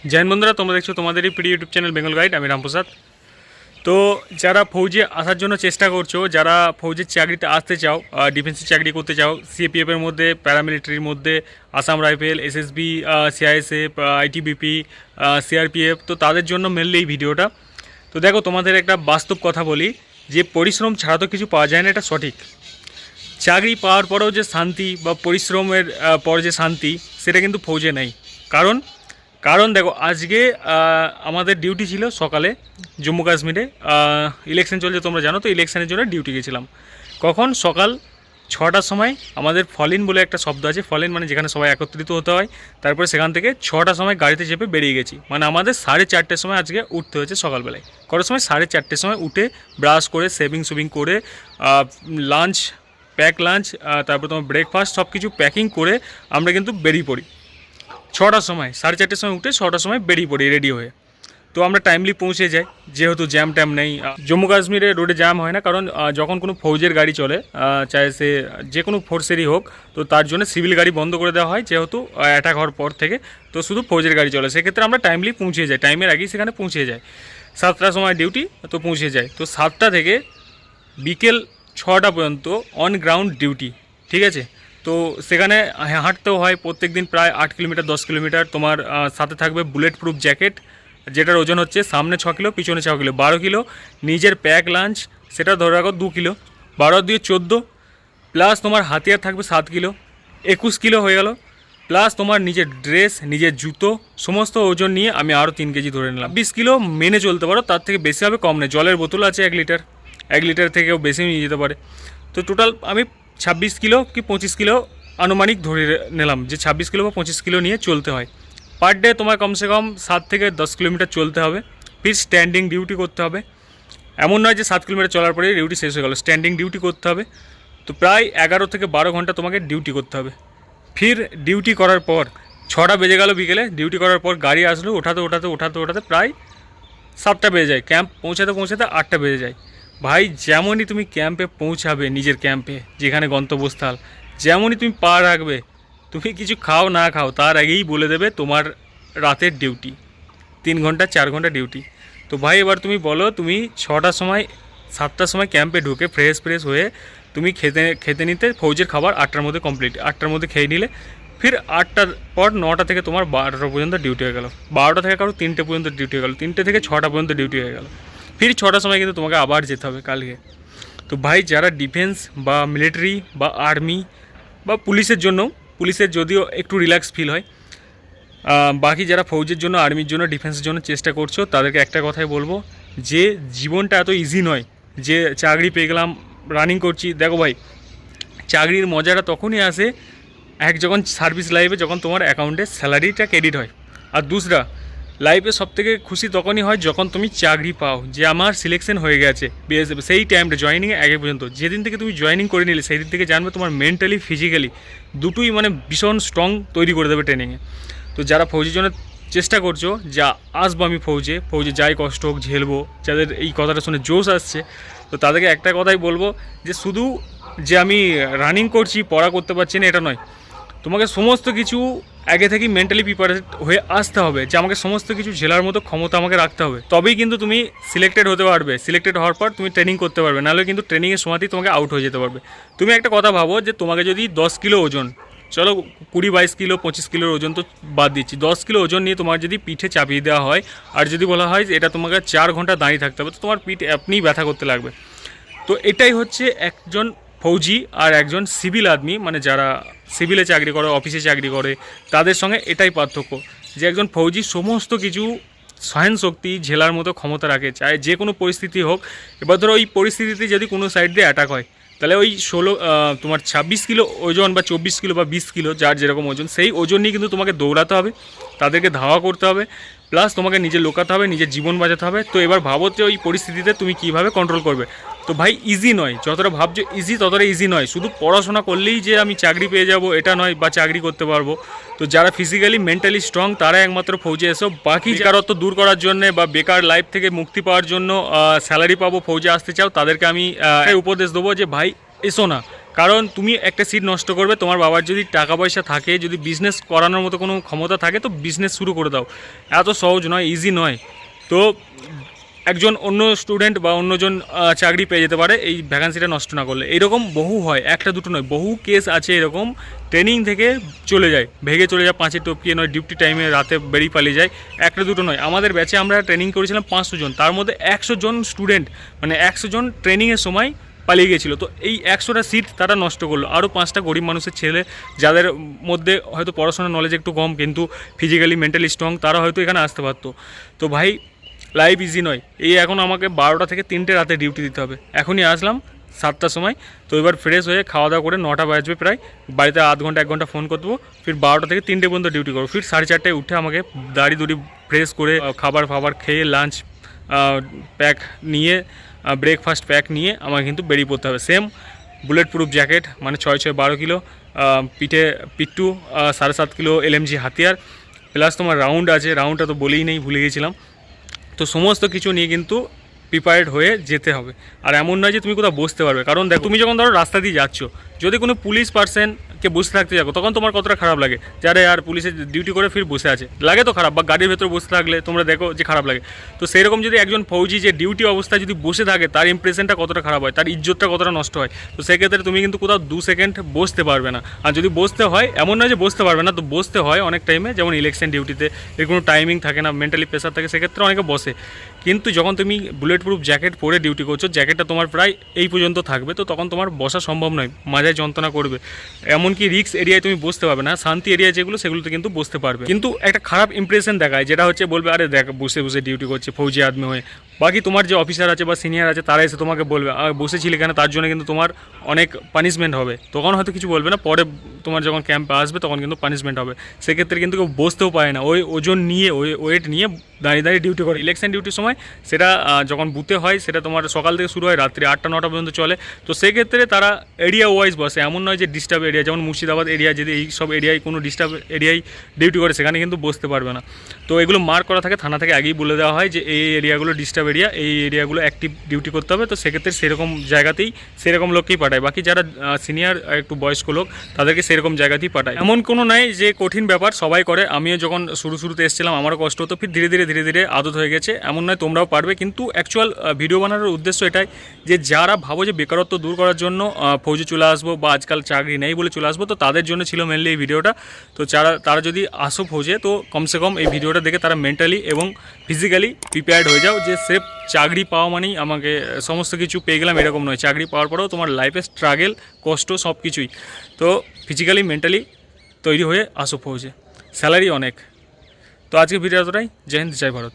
জৈন বন্ধুরা, তোমরা দেখছো তোমাদেরই প্রিয় ইউটিউব চ্যানেল বেঙ্গল গাইড। আমি রামপ্রসাদ। তো যারা ফৌজে আসার জন্য চেষ্টা করছো, যারা ফৌজের চাকরিতে আসতে চাও, ডিফেন্সের চাকরি করতে চাও, সিএপিএফের মধ্যে, প্যারামিলিটারির মধ্যে, Assam rifle, SSB, CISF, ITBP, CRPF, তো তাদের জন্য মেনলি এই ভিডিওটা। তো দেখো, তোমাদের একটা বাস্তব কথা বলি, যে পরিশ্রম ছাড়া তো কিছু পাওয়া যায় না, এটা সঠিক। চাকরি পাওয়ার পরেও যে শান্তি বা পরিশ্রমের পর যে শান্তি, সেটা কিন্তু ফৌজে নেই। কারণ কারণ দেখো, আজকে আমাদের ডিউটি ছিল সকালে জম্মু কাশ্মীরে। ইলেকশন চলছে, তোমরা জানো তো, ইলেকশনের জন্য ডিউটি গেছিলাম। কখন? সকাল 6টার সময়। আমাদের ফলিন বলে একটা শব্দ আছে, ফলিন মানে যেখানে সবাই একত্রিত হতে হয়। তারপরে সেখান থেকে 6টার সময় গাড়িতে চেপে বেরিয়ে গেছি। মানে আমাদের 4:30টার সময় আজকে উঠতে হয়েছে সকালবেলায়। কটার সময়? 4:30টার সময় উঠে ব্রাশ করে সেভিং করে লাঞ্চ, প্যাক লাঞ্চ, তারপর তোমার ব্রেকফাস্ট, সব কিছু প্যাকিং করে আমরা কিন্তু বেরিয়ে পড়ি 6টার সময়। 4:30টার সময় উঠে 6টার সময় বেরিয়ে পড়ি রেডি হয়ে। তো আমরা টাইমলি পৌঁছে যাই, যেহেতু জ্যাম ট্যাম নেই। জম্মু কাশ্মীরে রোডে জ্যাম হয় না, কারণ যখন কোনো ফৌজের গাড়ি চলে, চাहे সে যে কোনো ফোর্সেরই হোক, তো তার জন্য সিভিল গাড়ি বন্ধ করে দেওয়া হয়, যেহেতু অ্যাটাক হওয়ার পর থেকে। তো শুধু ফৌজের গাড়ি চলে, সেক্ষেত্রে আমরা টাইমলি পৌঁছে যাই, টাইমের আগেই সেখানে পৌঁছে যাই। 7টার সময় ডিউটি, তো পৌঁছে যাই। তো 7টা থেকে বিকেল 6টা পর্যন্ত অন গ্রাউন্ড ডিউটি, ঠিক আছে। তো সেখানে হাঁটতেও হয় প্রত্যেক দিন প্রায় 8 কিলোমিটার 10 কিলোমিটার। তোমার সাথে থাকবে বুলেট প্রুফ জ্যাকেট, যেটার ওজন হচ্ছে সামনে 6 কিলো, পিছনে 6 কিলো, 12 কিলো। নিজের প্যাক লাঞ্চ, সেটা ধরে রাখো 2 কিলো, 12 দিয়ে 14, প্লাস তোমার হাতিয়ার থাকবে 7 কিলো, 21 কিলো হয়ে গেল। প্লাস তোমার নিজের ড্রেস, নিজের জুতো, সমস্ত ওজন নিয়ে আমি আরও 3 কেজি ধরে নিলাম। 20 কিলো মেনে চলতে পারো, তার থেকে বেশি হবে কম নেই। জলের বোতল আছে 1 লিটার, 1 লিটার থেকেও বেশি নিয়ে যেতে পারে। তো টোটাল আমি 26 কিলো কি 25 কিলো আনুমানিক ধরে নিলাম, যে 26 কিলো বা 25 কিলো নিয়ে চলতে হয়। পার ডে তোমার কমসে কম 7 থেকে 10 কিলোমিটার চলতে হবে। ফির স্ট্যান্ডিং ডিউটি করতে হবে। এমন নয় যে 7 কিলোমিটার চলার পরে ডিউটি শেষ হয়ে গেল, স্ট্যান্ডিং ডিউটি করতে হবে। তো প্রায় 11 থেকে 12 ঘন্টা তোমাকে ডিউটি করতে হবে। ফির ডিউটি করার পর 6টা বেজে গেল বিকেলে। ডিউটি করার পর গাড়ি আসলো, ওঠাতে প্রায় 7টা বেজে যায়। ক্যাম্প পৌঁছাতে 8টা বেজে যায়। ভাই, যেমনই তুমি ক্যাম্পে পৌঁছাবে, নিজের ক্যাম্পে যেখানে গন্তব্যস্থল, যেমনই তুমি পা রাখবে, তুমি কিছু খাও না খাও, তার আগেই বলে দেবে তোমার রাতের ডিউটি 3 ঘন্টা 4 ঘন্টা ডিউটি। তো ভাই, এবার তুমি বলো, তুমি 6টার সময় 7টার সময় ক্যাম্পে ঢুকে ফ্রেশ হয়ে তুমি খেতে নিতে ফৌজের খাবার 8টার মধ্যে কমপ্লিট, 8টার মধ্যে খেয়ে নিলে। ফির 8টার পর 9টা থেকে তোমার 12টা পর্যন্ত ডিউটি হয়ে গেল। 12টা থেকে কারো 3টে পর্যন্ত ডিউটি হয়ে গেল, 3টে থেকে 6টা পর্যন্ত ডিউটি হয়ে গেল। ফির 6টার সময় কিন্তু তোমাকে আবার যেতে হবে কালকে। তো ভাই, যারা ডিফেন্স বা মিলিটারি বা আর্মি বা পুলিশের জন্য, পুলিশের যদিও একটু রিল্যাক্স ফিল হয়, বাকি যারা ফৌজের জন্য, আর্মির জন্য, ডিফেন্সের জন্য চেষ্টা করছো, তাদেরকে একটা কথাই বলবো, যে জীবনটা এত ইজি নয় যে চাকরি পেয়ে গেলাম, রানিং করছি। দেখো ভাই, চাকরির মজাটা তখনই আসে যখন সার্ভিস লাইফে, যখন তোমার অ্যাকাউন্টে স্যালারিটা ক্রেডিট হয়। আর দুসরা, লাইফে সবথেকে খুশি তখনই হয় যখন তুমি চাকরি পাও, যে আমার সিলেকশন হয়ে গেছে বিএসএফ। সেই টাইমটা জয়েনিংয়ে আগে পর্যন্ত, যেদিন থেকে তুমি জয়েনিং করে নিলে, সেই দিন থেকে জানবে তোমার মেন্টালি ফিজিক্যালি দুটোই মানে ভীষণ স্ট্রং তৈরি করে দেবে ট্রেনিংয়ে। তো যারা ফৌজের জন্য চেষ্টা করছো, যা আসবো আমি ফৌজে যাই কষ্ট হোক ঝেলবো, যাদের এই কথাটা শুনে জোশ আসছে, তো তাদেরকে একটা কথাই বলবো, যে শুধু যে আমি রানিং করছি, পড়া করতে পারছি না, এটা নয়। তোমাকে সমস্ত কিছু আগে থেকেই মেন্টালি প্রিপারেড হয়ে আসতে হবে, যে আমাকে সমস্ত কিছু ঝেলার মতো ক্ষমতা আমাকে রাখতে হবে। তবেই কিন্তু তুমি সিলেক্টেড হতে পারবে। সিলেক্টেড হওয়ার পর তুমি ট্রেনিং করতে পারবে, নাহলে কিন্তু ট্রেনিংয়ের সময়তেই তোমাকে আউট হয়ে যেতে পারবে। তুমি একটা কথা ভাবো, যে তোমাকে যদি 10 কিলো ওজন, চলো 20-22 কিলো 25 কিলোর ওজন তো বাদ দিচ্ছি, 10 কিলো ওজন নিয়ে তোমার যদি পিঠে চাপিয়ে দেওয়া হয়, আর যদি বলা হয় যে এটা তোমাকে 4 ঘন্টা দাঁড়িয়ে থাকতে হবে, তো তোমার পিঠ আপনিই ব্যথা করতে লাগবে। তো এটাই হচ্ছে একজন ফৌজি আর একজন সিভিল আদমি, মানে যারা সিভিলে চাকরি করে, অফিসে চাকরি করে, তাদের সঙ্গে এটাই পার্থক্য, যে একজন ফৌজি সমস্ত কিছু সহন শক্তি ঝেলার মতো ক্ষমতা রাখে, চাই যে কোনো পরিস্থিতি হোক। এবার ধরো ওই পরিস্থিতিতে যদি কোনো সাইড দিয়ে অ্যাটাক হয়, তাহলে ওই তোমার 26 কিলো ওজন বা 24 কিলো বা 20 কিলো, যার যেরকম ওজন, সেই ওজন নিয়ে কিন্তু তোমাকে দৌড়াতে হবে, তাদেরকে ধাওয়া করতে হবে, প্লাস তোমাকে নিজে লোকাতে হবে, নিজের জীবন বাঁচাতে হবে। তো এবার ভাবো যে ওই পরিস্থিতিতে তুমি কীভাবে কন্ট্রোল করবে। তো ভাই, ইজি নয়, যতটা ভাবছো ইজি ততটা ইজি নয়। শুধু পড়াশোনা করলেই যে আমি চাকরি পেয়ে যাব এটা নয়, বা চাকরি করতে পারবো। তো যারা ফিজিক্যালি মেন্টালি স্ট্রং, তারা একমাত্র ফৌজে এসো। বাকি বেকারত্ব দূর করার জন্য বা বেকার লাইফ থেকে মুক্তি পাওয়ার জন্য, স্যালারি পাবো, ফৌজে আসতে চাও, তাদেরকে আমি উপদেশ দেবো যে ভাই এসো না। কারণ তুমি একটা সিট নষ্ট করবে, তোমার বাবার যদি টাকা পয়সা থাকে, যদি বিজনেস করানোর মতো কোনো ক্ষমতা থাকে তো বিজনেস শুরু করে দাও। এত সহজ নয়, ইজি নয়। তো একজন অন্য স্টুডেন্ট বা অন্যজন চাকরি পেয়ে যেতে পারে এই ভ্যাকান্সিটা নষ্ট না করলে। এরকম বহু হয়, একটা দুটো নয়, বহু কেস আছে এরকম। ট্রেনিং থেকে চলে যায়, ভেগে চলে যায়, 5-এ টপকিয়ে নয় ডিউটি টাইমে রাতে বেরিয়ে পালিয়ে যায়। একটা দুটো নয়, আমাদের ব্যাচে আমরা ট্রেনিং করেছিলাম 500 জন, তার মধ্যে 100 জন স্টুডেন্ট, মানে 100 জন ট্রেনিংয়ের সময় পালিয়ে গেছিলো। তো এই 100টা সিট তারা নষ্ট করলো। আরও 5টা গরিব মানুষের ছেলে যাদের মধ্যে হয়তো পড়াশোনার নলেজ একটু কম কিন্তু ফিজিক্যালি মেন্টালি স্ট্রং, তারা হয়তো এখানে আসতে পারতো। তো ভাই লাইফ ইজি নয়। এই এখন আমাকে 12টা থেকে 3টে রাতে ডিউটি দিতে হবে। এখনই আসলাম 7টার সময়, তো এবার ফ্রেশ হয়ে খাওয়া দাওয়া করে 9টা বাজবে প্রায়, বাড়িতে আধ ঘন্টা 1 ঘন্টা ফোন করে দেবো, ফির 12টা থেকে 3টে পর্যন্ত ডিউটি করবো। ফির 4:30টায় উঠে আমাকে দাড়ি দুড়ি ফ্রেশ করে খাবার খেয়ে লাঞ্চ প্যাক নিয়ে, ব্রেকফাস্ট প্যাক নিয়ে আমাকে কিন্তু বেরিয়ে পড়তে হবে। সেম বুলেট প্রুফ জ্যাকেট, মানে 6-6 12 কিলো, পিঠে পিট্টু 7.5 কিলো LMG হাতিয়ার, প্লাস তোমার রাউন্ড আছে, রাউন্ডটা তো বলেই নেই, ভুলে গেছিলাম। তো সমস্ত কিছু নিয়ে কিন্তু প্রিপেয়ার্ড হয়ে যেতে হবে। আর এমন নয় যে তুমি কোথাও বসতে পারবে, কারণ দেখো তুমি যখন ধরো রাস্তা দিয়ে যাচ্ছ, যদি কোনো পুলিশ পার্সনকে বসে থাকতে যাবো তখন তোমার কতটা খারাপ লাগে, যারা আর পুলিশের ডিউটি করে ফির বসে আছে, লাগে তো খারাপ। বা গাড়ির ভেতরে বসে থাকলে তোমরা দেখো যে খারাপ লাগে। তো সেই রকম যদি একজন ফৌজি যে ডিউটি অবস্থায় যদি বসে থাকে, তার ইমপ্রেশনটা কতটা খারাপ হয়, তার ইজ্জতটা কতটা নষ্ট হয়। তো সেক্ষেত্রে তুমি কিন্তু কোথাও 2 সেকেন্ড বসতে পারবে না। আর যদি বসতে হয়, এমন নয় যে বসতে পারবে না, তো বসতে হয় অনেক টাইমে, যেমন ইলেকশন ডিউটিতে এর কোনো টাইমিং থাকে না, মেন্টালি প্রেশার থাকে, সেক্ষেত্রে অনেকে বসে। কিন্তু যখন তুমি বুলেট প্রুফ জ্যাকেট পরে ডিউটি করছো, জ্যাকেটটা তোমার প্রায় এই পর্যন্ত থাকবে, তো তখন তোমার বসা সম্ভব নয়, মাঝে যন্ত্রণা করবে। এমনকি রিস্ক এরিয়ায় তুমি বসতে পারবে না, শান্তি এরিয়া যেগুলো সেগুলোতে কিন্তু বসতে পারবে। কিন্তু একটা খারাপ ইমপ্রেশন দেখায়, যেটা হচ্ছে বলবে আরে দেখ বসে বসে ডিউটি করছে ফৌজি আদমি হয়ে। বাকি তোমার যে অফিসার আছে বা সিনিয়র আছে তারা এসে তোমাকে বলবে বসেছিলে কেন, তার জন্য কিন্তু তোমার অনেক পানিশমেন্ট হবে। তখন হয়তো কিছু বলবে না, পরে তোমার যখন ক্যাম্পে আসবে তখন কিন্তু পানিশমেন্ট হবে। সেক্ষেত্রে কিন্তু কেউ বসতেও পারে না, ওই ওজন নিয়ে ওই ওয়েট নিয়ে দাঁড়িয়ে দাঁড়িয়ে ডিউটি করে। ইলেকশন ডিউটির সময় সেটা যখন বুথে হয়, সেটা তোমার সকাল থেকে শুরু হয়, রাত্রি 8টা-9টা পর্যন্ত চলে। তো সেক্ষেত্রে তারা এরিয়া ওয়াইজ বসে, এমন নয় যে ডিস্টার্ব এরিয়া, যেমন মুর্শিদাবাদ এরিয়া যদি এই সব এরিয়ায় কোনো ডিস্টার্ব এরিয়ায় ডিউটি করে, সেখানে কিন্তু বসতে পারবে না। তো এগুলো মার্ক করা থাকে, থানা থেকে আগেই বলে দেওয়া হয় যে এই এরিয়াগুলো ডিস্টার্ব এরিয়া, এই এরিয়াগুলো অ্যাক্টিভ ডিউটি করতে হবে। তো সেক্ষেত্রে সেরকম জায়গাতেই সেরকম লোককেই পাঠায়। বাকি যারা সিনিয়র একটু বয়স্ক লোক তাদেরকে সেরকম জায়গাতেই পাঠায়। এমন কোনো নাই যে কঠিন ব্যাপার, সবাই করে। আমিও যখন শুরুতে এসেছিলাম আমারও কষ্ট হতো, ফির ধীরে ধীরে আদত হয়ে গেছে। এমন নয় তোমরাও পারবে, কিন্তু অ্যাকচুয়াল ভিডিও বানানোর উদ্দেশ্য এটাই যে যারা ভাবো যে বেকারত্ব দূর করার জন্য ফৌজে চলে আসবো বা আজকাল চাকরি নেই বলে চলে আসবো, তো তাদের জন্য ছিল মেনলি এই ভিডিওটা। তো তারা যদি আসো ফৌজে, তো কমসে কম এই ভিডিওটা দেখে তারা মেন্টালি এবং ফিজিক্যালি প্রিপেয়ার্ড হয়ে যাও, যে সেফ চাকরি পাওয়া মানেই আমাকে সমস্ত কিছু পেয়ে গেলাম এরকম নয়। চাকরি পাওয়ার পরেও তোমার লাইফে স্ট্রাগল, কষ্ট সব কিছুই। তো ফিজিক্যালি মেন্টালি তৈরি হয়ে আসো ফৌজে, স্যালারি অনেক। তো আজকে ভিডিও এতটাই। জয় হিন্দ, জয় ভারত।